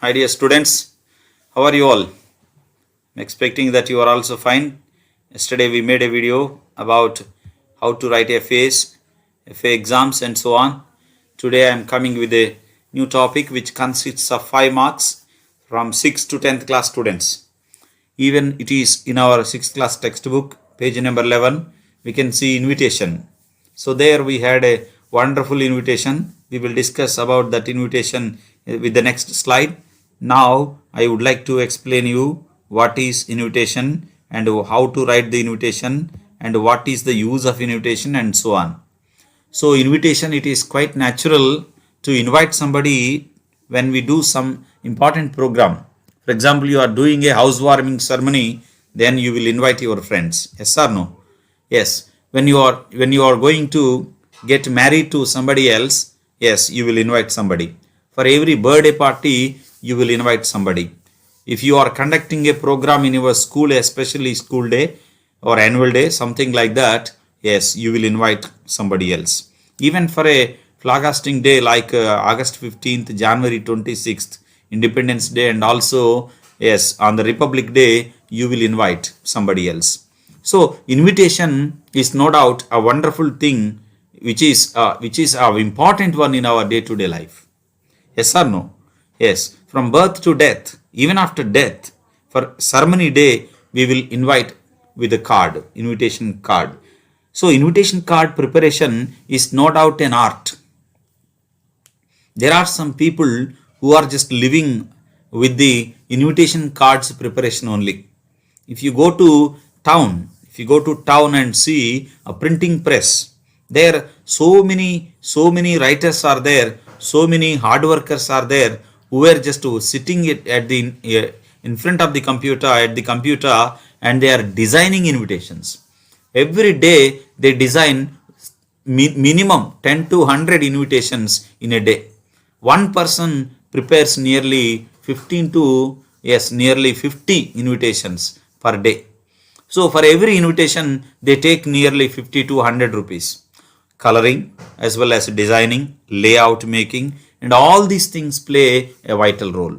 Hi dear students, how are you all? I'm expecting that you are also fine. Yesterday we made a video about how to write FAs, FA exams and so on. Today I am coming with a new topic which consists of 5 marks from 6th to 10th class students. Even it is in our 6th class textbook, page number 11, we can see invitation. So there we had a wonderful invitation. We will discuss about that invitation with the next slide. Now I would like to explain you what is invitation and how to write the invitation and what is the use of invitation and so on. So invitation, it is quite natural to invite somebody when we do some important program. For example, you are doing a housewarming ceremony, then you will invite your friends. Yes or no? Yes. When you are going to get married to somebody else, yes, you will invite somebody. For every birthday party, you will invite somebody. If you are conducting a program in your school, especially school day or annual day, something like that, yes, you will invite somebody else. Even for a flag hosting day like August 15th, January 26th, Independence Day, and also, yes, on the Republic Day, you will invite somebody else. So, invitation is no doubt a wonderful thing which is an important one in our day-to-day life. Yes or no? Yes. From birth to death, even after death, for ceremony day, we will invite with a card, invitation card. So, invitation card preparation is no doubt an art. There are some people who are just living with the invitation cards preparation only. If you go to town, and see a printing press, there so many writers are there, so many hard workers are there who were just sitting at the in front of the computer and they are designing invitations. Every day they design minimum 10 to 100 invitations in a day. One person prepares nearly 15 to nearly 50 invitations per day. So for every invitation they take nearly 50 to 100 rupees. Coloring as well as designing, layout making, and all these things play a vital role.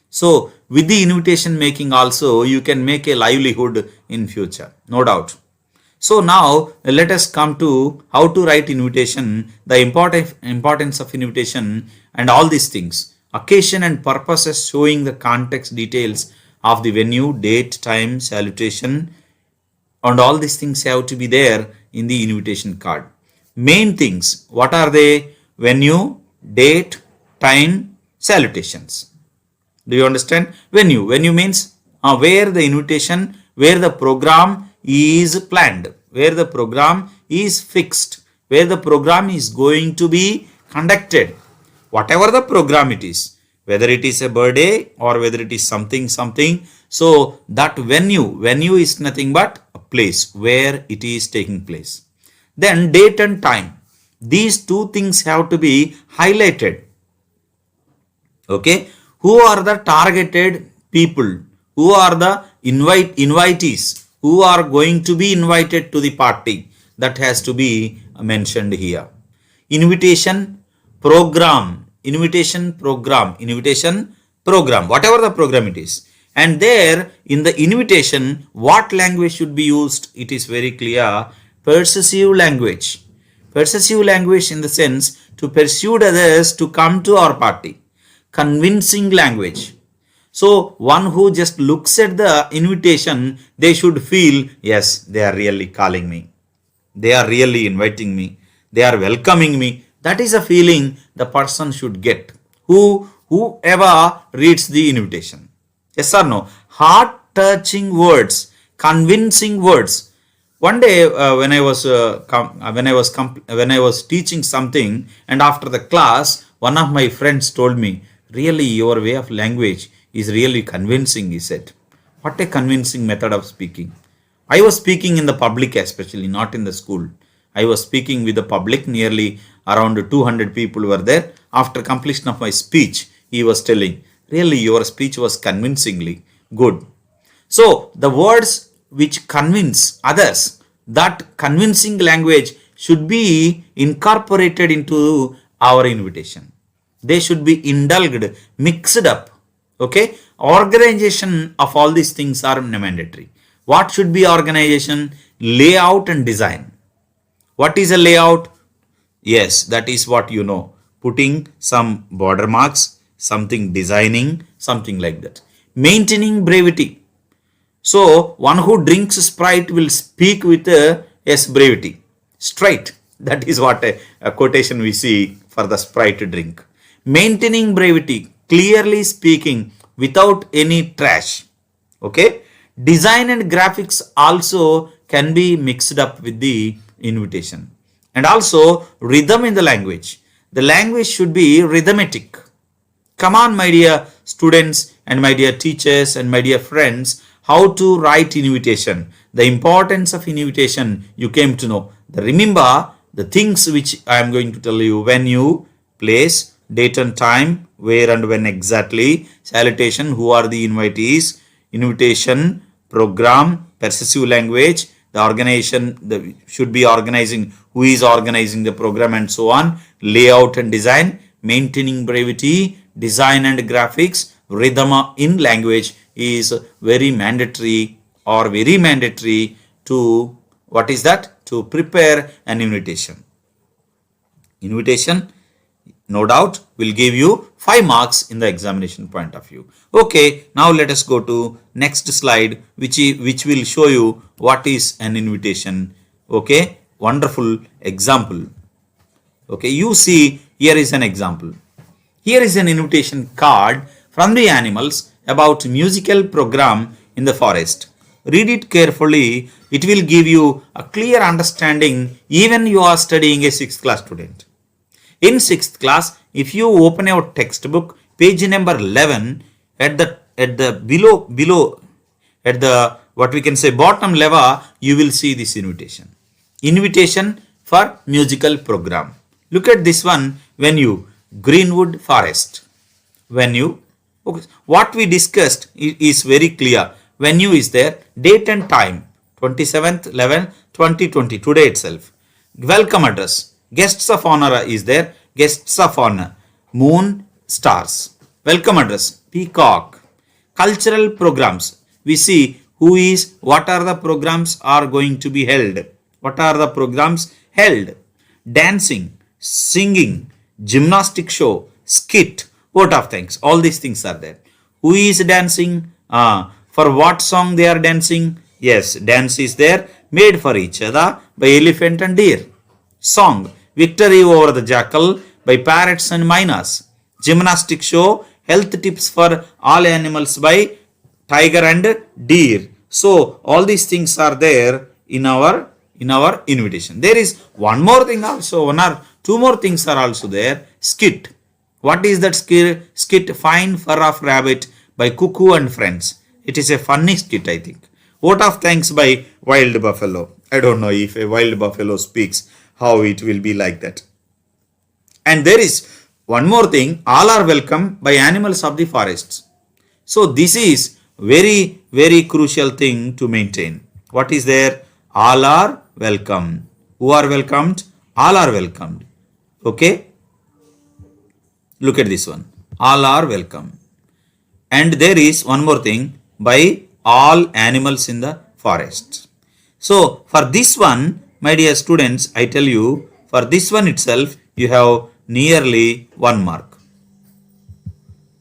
So with the invitation making also you can make a livelihood in future, no doubt. So now let us come to how to write invitation, the importance of invitation and all these things. Occasion and purposes showing the context details of the venue, date, time, salutation, and all these things have to be there in the invitation card. Main things, what are they? Venue, date, time, salutations. Do you understand? Venue means where the invitation, where the program is planned, where the program is fixed, where the program is going to be conducted. Whatever the program it is, whether it is a birthday or whether it is something. So that venue is nothing but a place where it is taking place. Then date and time. These two things have to be highlighted. Okay. Who are the targeted people? Who are the invitees? Who are going to be invited to the party? That has to be mentioned here. Invitation program, whatever the program it is. And there in the invitation, what language should be used? It is very clear. Persuasive language. Persuasive language in the sense to persuade others to come to our party. Convincing language. So one who just looks at the invitation, they should feel, yes, they are really calling me. They are really inviting me. They are welcoming me. That is a feeling the person should get. Whoever reads the invitation. Yes or no? Heart-touching words, convincing words. One day when I was teaching something, and after the class, one of my friends told me, really your way of language is really convincing, he said. What a convincing method of speaking. I was speaking in the public, especially not in the school. I was speaking with the public, nearly around 200 people were there. After completion of my speech, he was telling, really your speech was convincingly good. So the words which convince others, that convincing language should be incorporated into our invitation. They should be indulged, mixed up Okay, organization of all these things are mandatory. What should be organization? Layout and design. What is a layout? Yes, that is what you know. Putting some border marks, something designing, something like that. Maintaining brevity. So, one who drinks Sprite will speak with a yes, brevity. Straight. That is what a quotation we see for the Sprite drink. Maintaining brevity, clearly speaking, without any trash. Okay. Design and graphics also can be mixed up with the invitation. And also rhythm in the language. The language should be rhythmic. Come on, my dear students and my dear teachers and my dear friends, how to write invitation. The importance of invitation you came to know. Remember the things which I am going to tell you: when you, place, date and time, where and when exactly, salutation, who are the invitees, invitation, program, persuasive language, the organization should be organizing, who is organizing the program, and so on, layout and design, maintaining brevity, design and graphics, rhythm in language is very mandatory to, what is that? To prepare an invitation. Invitation, no doubt, will give you 5 marks in the examination point of view. Okay, now let us go to next slide, which will show you what is an invitation. Okay, wonderful example. Okay, you see, here is an example. Here is an invitation card from the animals about musical program in the forest. Read it carefully. It will give you a clear understanding even you are studying a 6th class student. In 6th class, if you open your textbook, page number 11, at the below at the what we can say bottom level, you will see this invitation. Invitation for musical program. Look at this one. When you, Greenwood Forest. When you, okay, what we discussed is very clear. When you is there, date and time, 27th 11th 2020, today itself. Welcome address, guests of honor is there, guests of honor, moon, stars. Welcome address, peacock. Cultural programs, we see who is, what are the programs are going to be held, what are the programs held. Dancing, singing, gymnastic show, skit, vote of thanks, all these things are there. Who is dancing? For what song they are dancing? Yes, dance is there, made for each other by elephant and deer. Song, victory over the jackal by parrots and miners. Gymnastic show, health tips for all animals by tiger and deer. So all these things are there in our invitation. There is one more thing also, one or two more things are also there. Skit. What is that skit? Fine Fur of Rabbit by Cuckoo and Friends. It is a funny skit, I think. Vote of thanks by Wild Buffalo. I don't know if a wild buffalo speaks, how it will be like that. And there is one more thing. All are welcome by animals of the forests. So this is very, very crucial thing to maintain. What is there? All are welcome. Who are welcomed? All are welcomed. Okay. Look at this one. All are welcome. And there is one more thing, by all animals in the forest. So for this one, my dear students, I tell you, for this one itself, you have nearly 1 mark.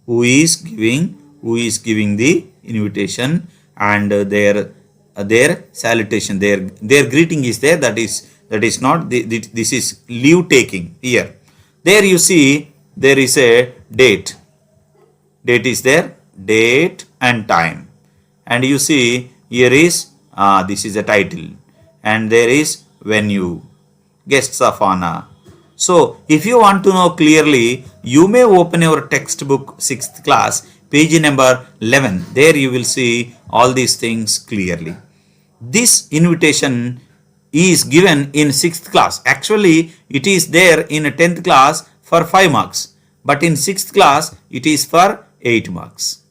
Who is giving the invitation and their salutation, their greeting is there. That is not this is leave taking here. There you see there is a date. Date is there, date and time, and you see here is this is a title, and there is venue, guests of honor. So if you want to know clearly, you may open your textbook 6th class, page number 11. There you will see all these things clearly. This invitation is given in 6th class. Actually, it is there in 10th class for 5 marks. But in 6th class, it is for 8 marks.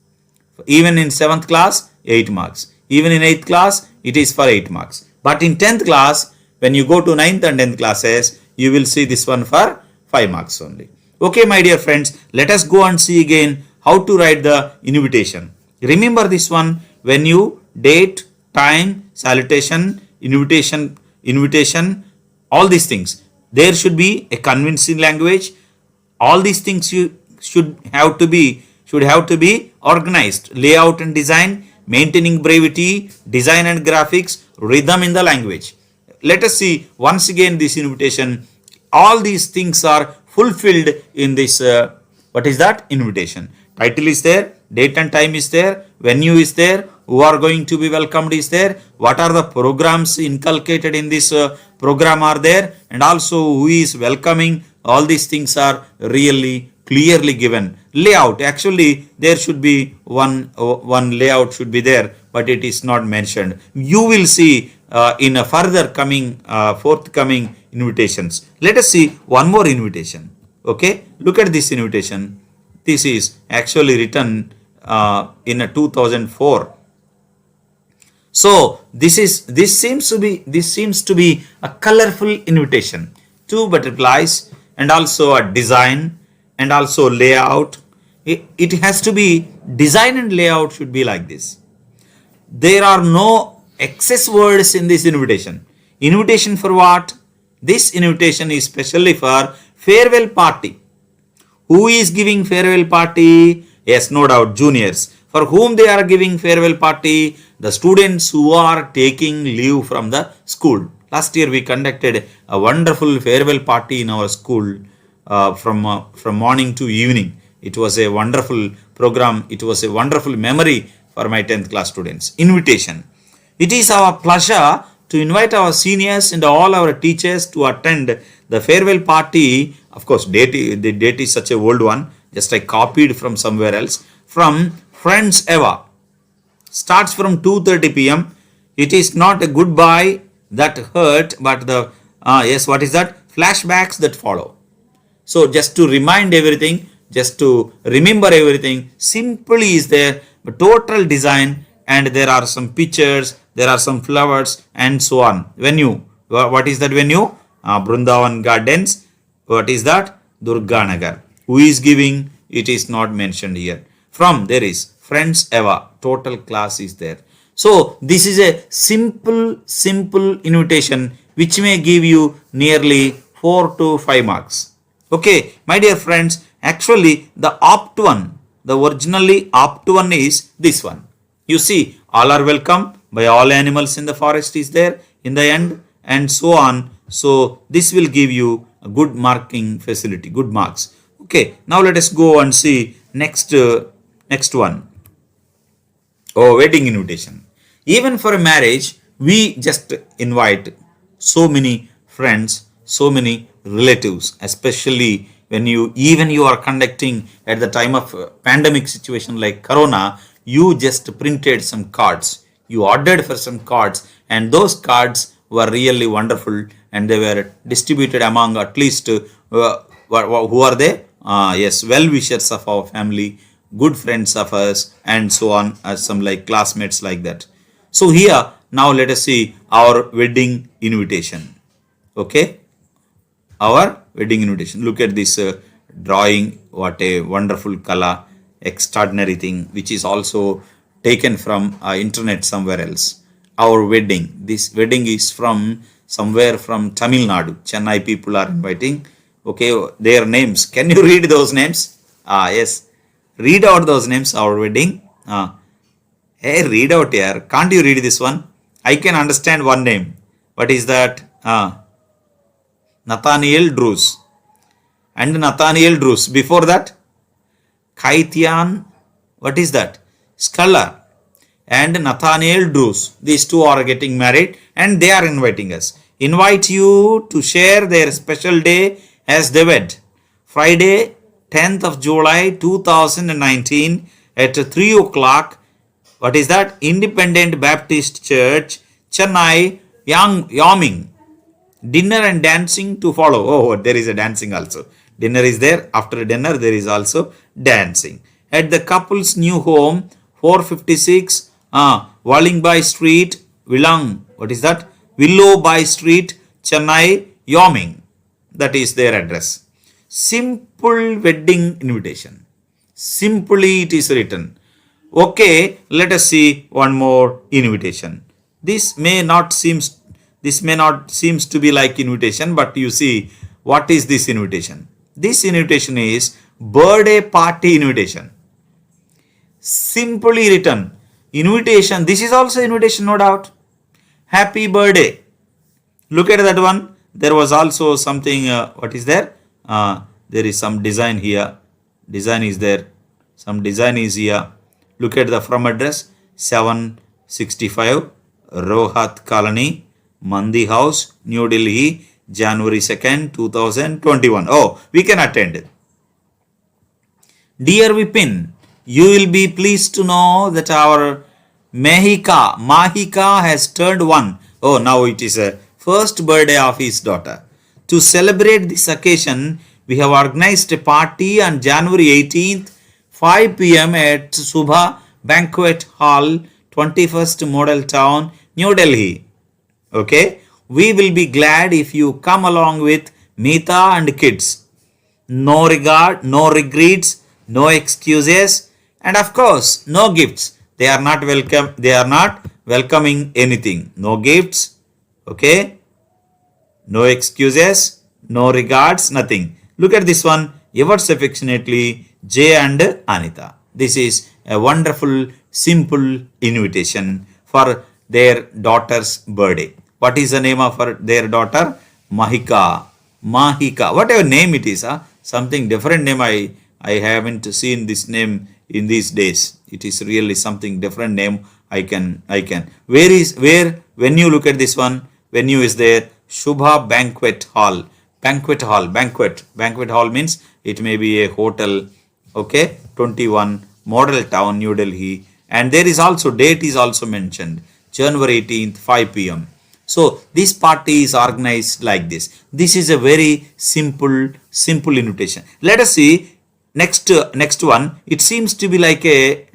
Even in 7th class, 8 marks. Even in 8th class, it is for 8 marks. But in 10th class, when you go to 9th and 10th classes, you will see this one for 5 marks only. Okay, my dear friends, let us go and see again how to write the invitation. Remember this one: venue, date, time, salutation, invitation, all these things. There should be a convincing language. All these things you should have to be organized. Layout and design, maintaining brevity, design and graphics, rhythm in the language. Let us see once again this invitation. All these things are fulfilled in this. What is that? Invitation. Title is there, date and time is there, venue is there, who are going to be welcomed is there, what are the programs inculcated in this program are there, and also who is welcoming. All these things are really clearly given. Layout, actually there should be one layout should be there, but it is not mentioned. You will see in a further forthcoming invitations. Let us see one more invitation. Okay, look at this invitation. This is actually written in a 2004. So this seems to be a colorful invitation. Two butterflies and also a design and also layout. It has to be design and layout should be like this. There are no excess words in this invitation. Invitation for what? This invitation is specially for farewell party. Who is giving farewell party? Yes, no doubt, juniors. For whom they are giving farewell party? The students who are taking leave from the school. Last year we conducted a wonderful farewell party in our school from morning to evening. It was a wonderful program. It was a wonderful memory for my 10th class students. Invitation. It is our pleasure to invite our seniors and all our teachers to attend the farewell party. Of course, the date is such a old one. Just I copied from somewhere else. From Friends Ever. Starts from 2:30 p.m. It is not a goodbye that hurt, but the what is that? Flashbacks that follow. So just to remind everything, just to remember everything, simply is there, but total design, and there are some pictures, there are some flowers and so on. Venue. What is that venue? Brindavan Gardens. What is that? Durga Nagar. Who is giving? It is not mentioned here. From there is Friends Ever. Total class is there. So this is a simple invitation which may give you nearly 4 to 5 marks. Okay, my dear friends, actually the opt one, the originally opt one is this one. You see, all are welcome by all animals in the forest is there in the end and so on. So this will give you a good marking facility, good marks. Okay, now let us go and see next one. Oh, wedding invitation. Even for a marriage, we just invite so many friends, so many relatives, especially when you are conducting at the time of pandemic situation like Corona, you just printed some cards. You ordered for some cards, and those cards were really wonderful, and they were distributed among at least who are they? Yes, well-wishers of our family, good friends of us, and so on, as some like classmates like that. So here, now let us see our wedding invitation. Okay, our wedding invitation. Look at this drawing. What a wonderful color, extraordinary thing, which is also taken from internet somewhere else. Our wedding. This wedding is from somewhere from Tamil Nadu. Chennai people are inviting. Okay, their names. Can you read those names? Yes. Read out those names. Our wedding. Hey, read out here. Can't you read this one? I can understand one name. What is that? Nathaniel Drews. And Nathaniel Drews. Before that, Kaitian. What is that? Scholar. And Nathaniel Drews. These two are getting married and they are inviting us. Invite you to share their special day as they wed. Friday, 10th of July 2019 at 3 o'clock. What is that? Independent Baptist Church, Chennai, Yaming. Dinner and dancing to follow. Oh, there is a dancing also. Dinner is there. After dinner, there is also dancing. At the couple's new home, 456 Wallingby Street, Villang. What is that? Willowby Street, Chennai, Yaming. That is their address. Simple wedding invitation. Simply it is written. Okay, let us see one more invitation. This may not seems to be like invitation, but you see, what is this invitation? This invitation is birthday party invitation. Simply written. Invitation. This is also invitation, no doubt. Happy birthday. Look at that one. There was also something, what is there? There is some design here. Design is there. Some design is here. Look at the from address. 765 Rohat Colony, Mandi House, New Delhi, January 2nd, 2021. Oh, we can attend. Dear Vipin, you will be pleased to know that our Mahika has turned 1. Oh, now it is a first birthday of his daughter. To celebrate this occasion, we have organized a party on January 18th, 5 p.m. at Subha Banquet Hall, 21st Model Town, New Delhi. Okay, we will be glad if you come along with Meeta and kids. No regard, no regrets, no excuses, and of course, no gifts. They are not welcome. They are not welcoming anything. No gifts. Okay. No excuses. No regards. Nothing. Look at this one. Yours affectionately, Jay and Anita. This is a wonderful, simple invitation for their daughter's birthday. What is the name of their daughter? Mahika. Mahika. Whatever name it is, something different name. I haven't seen this name in these days. It is really something different name. I can. Where when you look at this one, venue is there. Shubha Banquet Hall. Banquet hall means it may be a hotel. Okay, 21 Model Town, New Delhi, and there is also date is also mentioned, January 18th, 5 p.m. So this party is organized like this. This is a very simple invitation. Let us see next one. It seems to be like a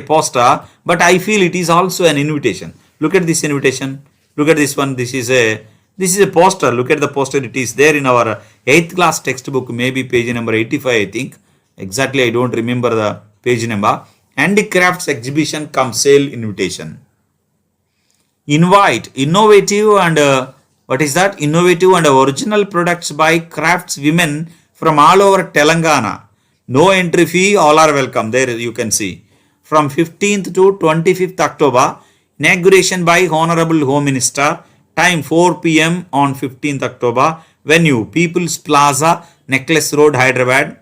poster, but I feel it is also an invitation. Look at this invitation. Look at this one. This is a poster. Look at the poster. It is there in our 8th class textbook, maybe page number 85, I think. Exactly, I don't remember the page number. Handicrafts exhibition cum sale invitation. Invite innovative and what is that? Innovative and original products by crafts women from all over Telangana. No entry fee, all are welcome. There you can see. From 15th to 25th October, inauguration by Honorable Home Minister. Time 4 p.m. on 15th October. Venue People's Plaza, Necklace Road, Hyderabad.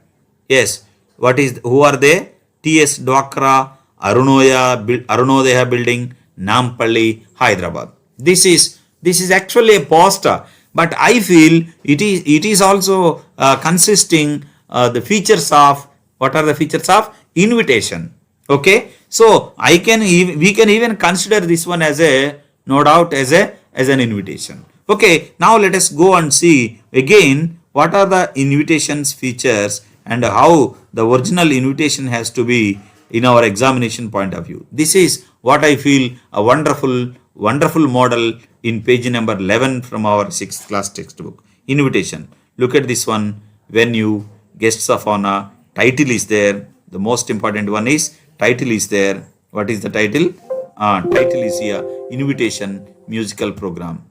Yes. Who are they? T.S. Dwakra, Arunodaya Building, Nampalli, Hyderabad. This is actually a poster, but I feel it is also consisting the features of, what are the features of? Invitation. Okay, so we can even consider this one as a, no doubt, as an invitation. Okay, now let us go and see again what are the invitations features and how the original invitation has to be in our examination point of view. This is what I feel a wonderful model in page number 11 from our 6th class textbook. Invitation. Look at this one. Venue, guests of honor, title is there. The most important one is title is there. What is the title? Title is here. Invitation, musical program.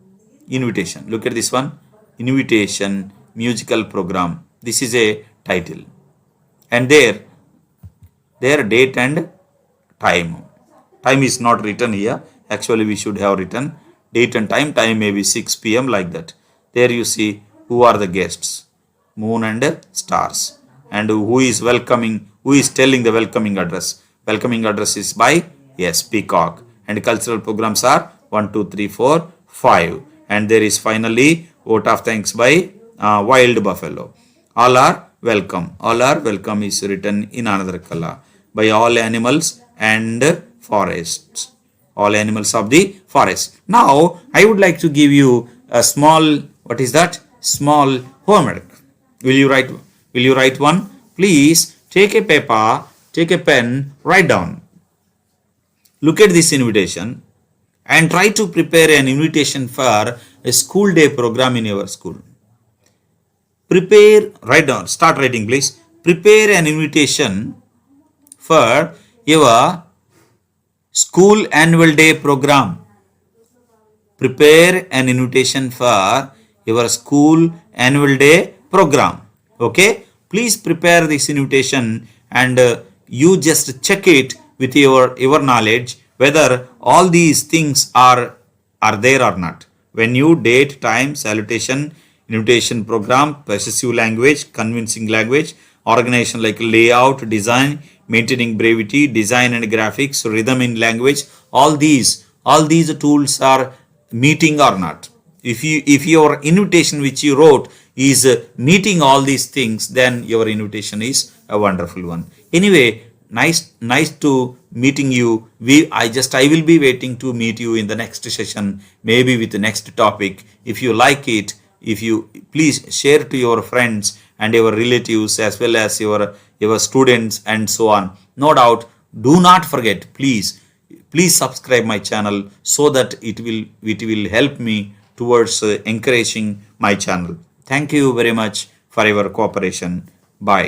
Invitation. Look at this one. Invitation, musical program. This is a title. And their date and time. Time is not written here. Actually, we should have written date and time. Time may be 6 p.m. like that. There you see who are the guests. Moon and stars. And who is welcoming, who is telling the welcoming address. Welcoming address is by, yes, Peacock. And cultural programs are 1, 2, 3, 4, 5. And there is finally vote of thanks by Wild Buffalo. All are welcome. All are welcome is written in another color. By all animals and forests. All animals of the forest. Now, I would like to give you a small, what is that? Small homework. Will you write one? Please take a paper, take a pen, write down. Look at this invitation and try to prepare an invitation for a school day program in your school. Prepare, write down, start writing please. prepare an invitation for your school annual day program. Prepare an invitation for your school annual day program. Okay, please prepare this invitation and you just check it with your knowledge whether all these things are there or not. Venue, date, time, salutation, invitation program, persuasive language, convincing language, organization like layout, design, maintaining brevity, design and graphics, rhythm in language. All these tools are meeting or not. If your invitation which you wrote is meeting all these things, then your invitation is a wonderful one. Anyway, nice to meeting you. I will be waiting to meet you in the next session, maybe with the next topic. If you like it, if you please share to your friends and your relatives as well as your students and so on. No doubt, do not forget, please subscribe my channel so that it will help me towards encouraging my channel. Thank you very much for your cooperation. Bye.